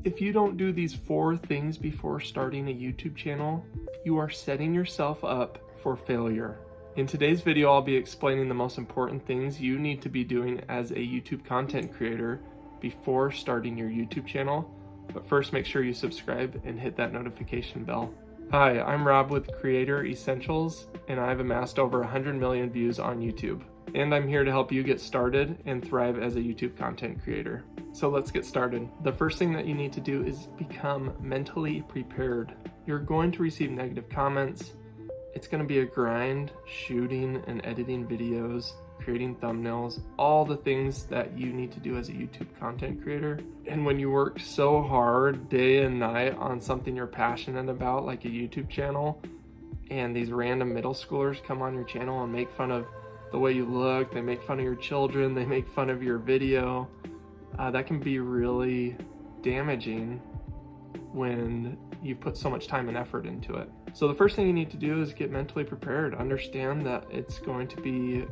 If you don't do these 4 things before starting a YouTube channel, you are setting yourself up for failure. In today's video, I'll be explaining the most important things you need to be doing as a YouTube content creator before starting your YouTube channel. But first, make sure you subscribe and hit that notification bell. Hi, I'm Rob with Creator Essentials, and I've amassed over 100 million views on YouTube. And I'm here to help you get started and thrive as a YouTube content creator. So let's get started. The first thing that you need to do is become mentally prepared. You're going to receive negative comments. It's going to be a grind, shooting and editing videos, creating thumbnails, all the things that you need to do as a YouTube content creator. And when you work so hard day and night on something you're passionate about, like a YouTube channel, and these random middle schoolers come on your channel and make fun of the way you look, they make fun of your children, they make fun of your video, that can be really damaging when you've put so much time and effort into it. So the first thing you need to do is get mentally prepared. Understand that it's going to be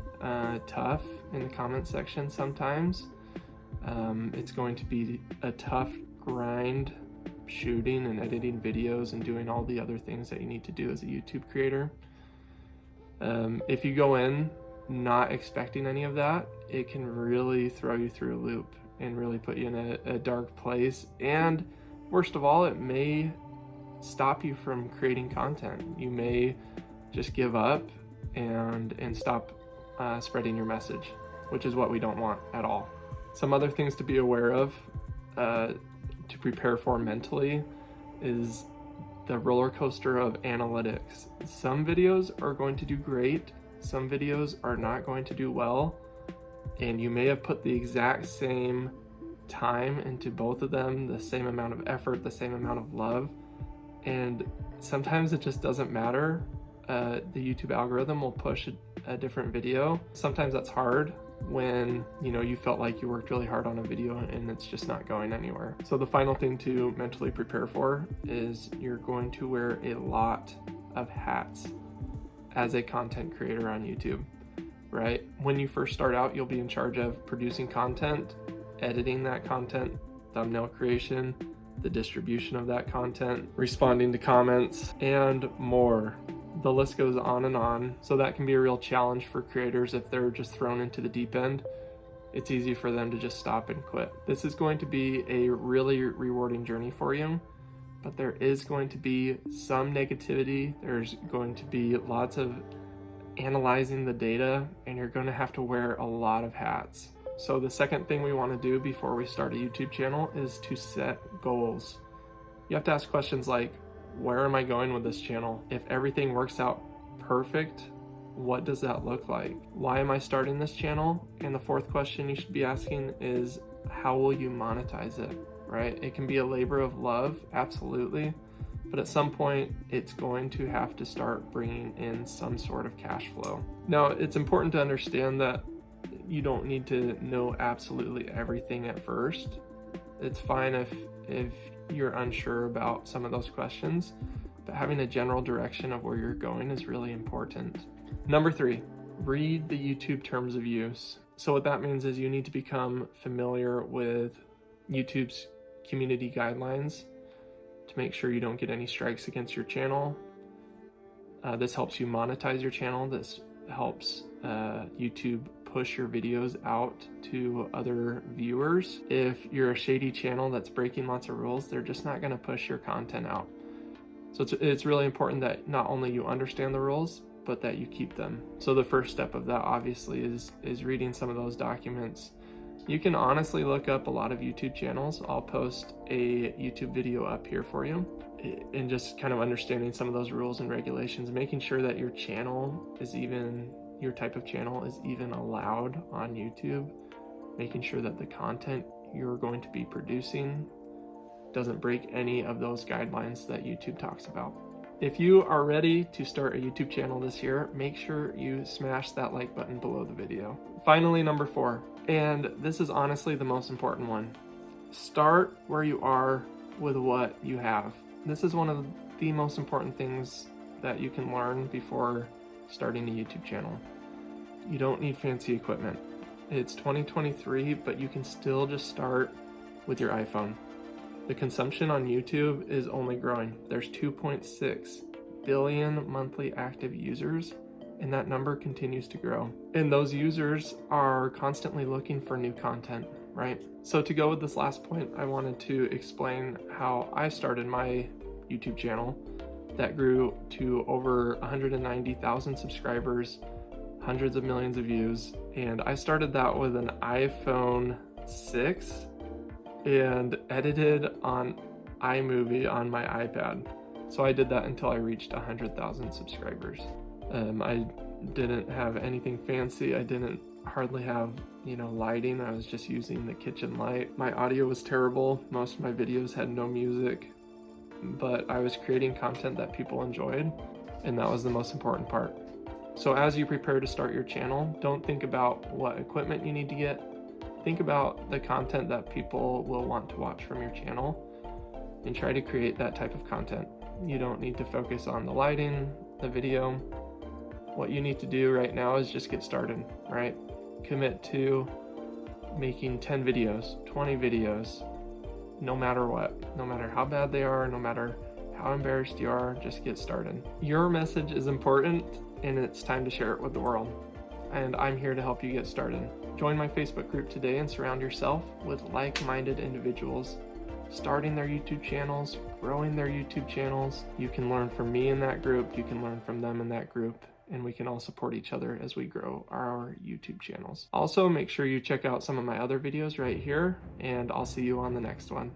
tough in the comment section sometimes. It's going to be a tough grind shooting and editing videos and doing all the other things that you need to do as a YouTube creator. If you go in not expecting any of that, it can really throw you through a loop and really put you in a dark place. And worst of all, it may stop you from creating content. You may just give up and stop spreading your message, which is what we don't want at all. Some other things to be aware of to prepare for mentally is the roller coaster of analytics. Some videos are going to do great, some videos are not going to do well, and you may have put the exact same time into both of them, the same amount of effort, the same amount of love, and sometimes it just doesn't matter. The YouTube algorithm will push a different video. Sometimes that's hard when you felt like you worked really hard on a video and it's just not going anywhere. So the final thing to mentally prepare for is you're going to wear a lot of hats as a content creator on YouTube, right? When you first start out, you'll be in charge of producing content, editing that content, thumbnail creation, the distribution of that content, responding to comments, and more. The list goes on and on. So that can be a real challenge for creators if they're just thrown into the deep end. It's easy for them to just stop and quit. This is going to be a really rewarding journey for you, but there is going to be some negativity. There's going to be lots of analyzing the data, and you're going to have to wear a lot of hats. So the second thing we want to do before we start a YouTube channel is to set goals. You have to ask questions like, where am I going with this channel? If everything works out perfect, what does that look like? Why am I starting this channel? And the fourth question you should be asking is, how will you monetize it, right? It can be a labor of love, absolutely. But at some point, it's going to have to start bringing in some sort of cash flow. Now, it's important to understand that you don't need to know absolutely everything at first. It's fine if you're unsure about some of those questions, but having a general direction of where you're going is really important. Number 3, read the YouTube terms of use. So what that means is you need to become familiar with YouTube's community guidelines to make sure you don't get any strikes against your channel. This helps you monetize your channel. This helps YouTube push your videos out to other viewers. If you're a shady channel that's breaking lots of rules, they're just not going to push your content out. So it's really important that not only you understand the rules, but that you keep them. So the first step of that obviously is reading some of those documents. You can honestly look up a lot of YouTube channels. I'll post a YouTube video up here for you, and just kind of understanding some of those rules and regulations, making sure that your channel is your type of channel is even allowed on YouTube, making sure that the content you're going to be producing doesn't break any of those guidelines that YouTube talks about. If you are ready to start a YouTube channel this year, make sure you smash that like button below the video. Finally, number 4, and this is honestly the most important one. Start where you are with what you have. This is one of the most important things that you can learn before starting a YouTube channel. You don't need fancy equipment. It's 2023, but you can still just start with your iPhone. The consumption on YouTube is only growing. There's 2.6 billion monthly active users, and that number continues to grow. And those users are constantly looking for new content, right? So to go with this last point, I wanted to explain how I started my YouTube channel that grew to over 190,000 subscribers, hundreds of millions of views. And I started that with an iPhone 6 and edited on iMovie on my iPad. So I did that until I reached 100,000 subscribers. I didn't have anything fancy. I didn't hardly have, lighting. I was just using the kitchen light. My audio was terrible. Most of my videos had no music, but I was creating content that people enjoyed, and that was the most important part. So as you prepare to start your channel, don't think about what equipment you need to get. Think about the content that people will want to watch from your channel and try to create that type of content. You don't need to focus on the lighting, the video. What you need to do right now is just get started, right? Commit to making 10 videos, 20 videos, no matter what, no matter how bad they are, no matter how embarrassed you are, just get started. Your message is important, and it's time to share it with the world. And I'm here to help you get started. Join my Facebook group today and surround yourself with like-minded individuals starting their YouTube channels, growing their YouTube channels. You can learn from me in that group, you can learn from them in that group, and we can all support each other as we grow our YouTube channels. Also, make sure you check out some of my other videos right here, and I'll see you on the next one.